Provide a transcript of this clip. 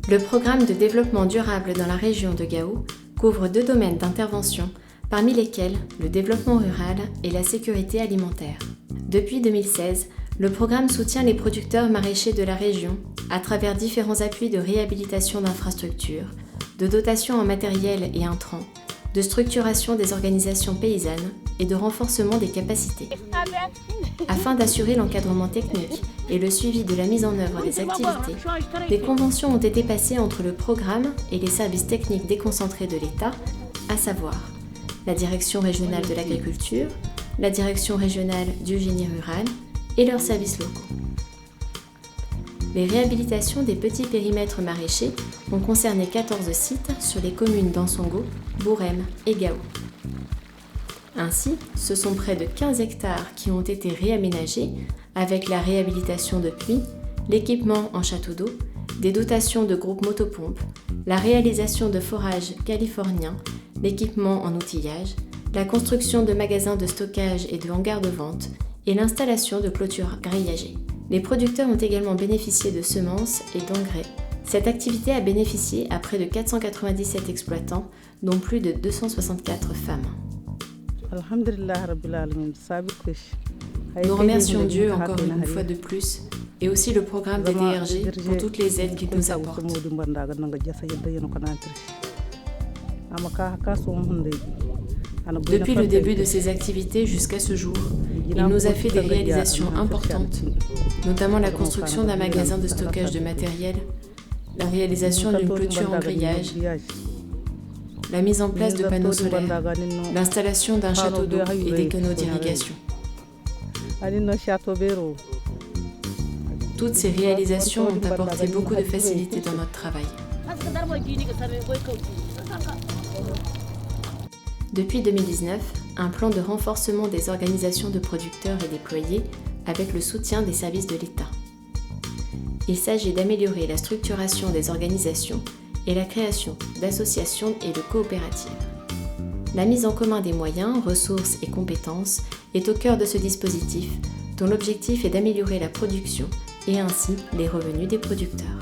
Le programme de développement durable dans la région de Gao couvre 2 domaines d'intervention, parmi lesquels le développement rural et la sécurité alimentaire. Depuis 2016, le programme soutient les producteurs maraîchers de la région à travers différents appuis de réhabilitation d'infrastructures, de dotation en matériel et intrants, de structuration des organisations paysannes et de renforcement des capacités. Afin d'assurer l'encadrement technique et le suivi de la mise en œuvre des activités, des conventions ont été passées entre le programme et les services techniques déconcentrés de l'État, à savoir la Direction régionale de l'agriculture, la Direction régionale du génie rural et leurs services locaux. Les réhabilitations des petits périmètres maraîchers ont concerné 14 sites sur les communes d'Ansongo, Bourem et Gao. Ainsi, ce sont près de 15 hectares qui ont été réaménagés avec la réhabilitation de puits, l'équipement en château d'eau, des dotations de groupes motopompes, la réalisation de forages californiens, l'équipement en outillage, la construction de magasins de stockage et de hangars de vente et l'installation de clôtures grillagées. Les producteurs ont également bénéficié de semences et d'engrais. Cette activité a bénéficié à près de 497 exploitants, dont plus de 264 femmes. Nous remercions Dieu encore une fois de plus et aussi le programme des DRG pour toutes les aides qu'il nous apporte. Depuis le début de ces activités jusqu'à ce jour, il nous a fait des réalisations importantes, notamment la construction d'un magasin de stockage de matériel, la réalisation d'une clôture en grillage, la mise en place de panneaux solaires, l'installation d'un château d'eau et des canaux d'irrigation. Toutes ces réalisations ont apporté beaucoup de facilité dans notre travail. Depuis 2019, un plan de renforcement des organisations de producteurs est déployé avec le soutien des services de l'État. Il s'agit d'améliorer la structuration des organisations et la création d'associations et de coopératives. La mise en commun des moyens, ressources et compétences est au cœur de ce dispositif dont l'objectif est d'améliorer la production et ainsi les revenus des producteurs.